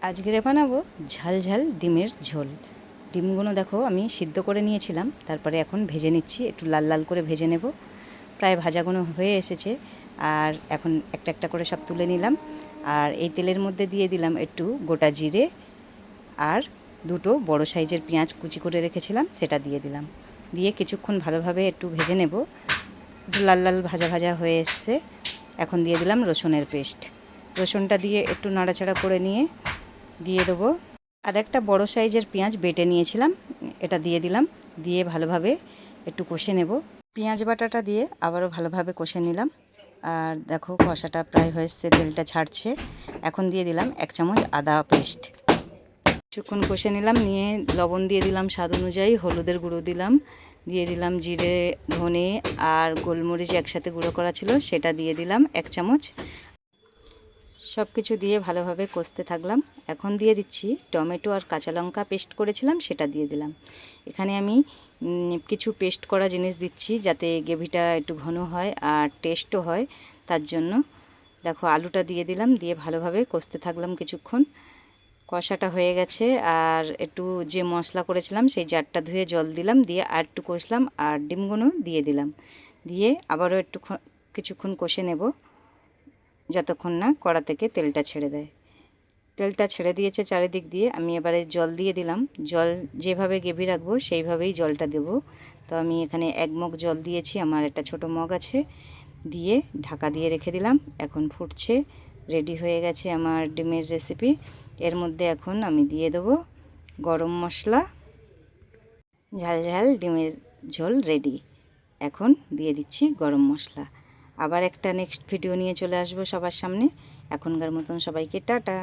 আজকে বানাবো ঝাল ঝাল ডিমের ঝোল। ডিমগুলো দেখো আমি সিদ্ধ করে নিয়েছিলাম, তারপরে এখন ভেজে নিচ্ছি, একটু লাল লাল করে ভেজে নেব। প্রায় ভাজাগুলো হয়ে এসেছে, আর এখন একটা একটা করে সব তুলে নিলাম। আর এই তেলের মধ্যে দিয়ে দিলাম একটু গোটা জিরে, আর দুটো বড় সাইজের পেঁয়াজ কুচি করে রেখেছিলাম সেটা দিয়ে দিলাম। দিয়ে কিছুক্ষণ ভালোভাবে একটু ভেজে নেব। একটু লাল লাল ভাজা ভাজা হয়ে এসছে, এখন দিয়ে দিলাম রসুনের পেস্ট। রসুনটা দিয়ে একটু নাড়াচাড়া করে নিয়ে দিয়ে দেবো আর একটা বড় সাইজের পেঁয়াজ বেটে নিয়েছিলাম, এটা দিয়ে দিলাম। দিয়ে ভালোভাবে একটু কষে নেব। পেঁয়াজ বাটাটা দিয়ে আবারও ভালোভাবে কষে নিলাম। আর দেখো কষাটা প্রায় হয়েছে, তেলটা ছাড়ছে। এখন দিয়ে দিলাম 1 চামচ আদা পেস্ট। কিছুক্ষণ কষে নিলাম, নিয়ে লবণ দিয়ে দিলাম স্বাদ অনুযায়ী, হলুদের গুঁড়ো দিলাম, দিয়ে দিলাম জিরে ধনে আর গোলমরিচ একসাথে গুঁড়ো করা ছিল সেটা দিয়ে দিলাম 1 চামচ। সব কিছু দিয়ে ভালোভাবে কষতে থাকলাম। এখন দিয়ে দিচ্ছি টমেটো আর কাঁচা লঙ্কা পেস্ট করেছিলাম সেটা দিয়ে দিলাম। এখানে আমি কিছু পেস্ট করা জিনিস দিচ্ছি যাতে গ্রেভিটা একটু ঘন হয় আর টেস্টও হয়, তার জন্য। দেখো আলুটা দিয়ে দিলাম, দিয়ে ভালোভাবে কষতে থাকলাম কিছুক্ষণ। কষাটা হয়ে গেছে, আর একটু যে মশলা করেছিলাম সেই জারটা ধুয়ে জল দিলাম, দিয়ে আর একটু কষলাম, আর ডিমগুলো দিয়ে দিলাম। দিয়ে আবারও একটু কিছুক্ষণ কষে নেব, যতক্ষণ না কড়া থেকে তেলটা ছেড়ে দেয়। তেলটা ছেড়ে দিয়েছে চারিদিক দিয়ে। আমি এবারে জল দিয়ে দিলাম। জল যেভাবে গ্রেভি রাখবো সেইভাবেই জলটা দেব। তো আমি এখানে 1 মগ জল দিয়েছি, আমার একটা ছোট মগ আছে। দিয়ে ঢাকা দিয়ে রেখে দিলাম। এখন ফুটছে, রেডি হয়ে গেছে আমার ডিমের রেসিপি। এর মধ্যে এখন আমি দিয়ে দেবো গরম মশলা। ঝাল ঝাল ডিমের ঝোল রেডি। এখন দিয়ে দিচ্ছি গরম মশলা। আবার একটা নেক্সট ভিডিও নিয়ে চলে আসবো সবার সামনে। এখনকার মতন সবাইকে টাটা।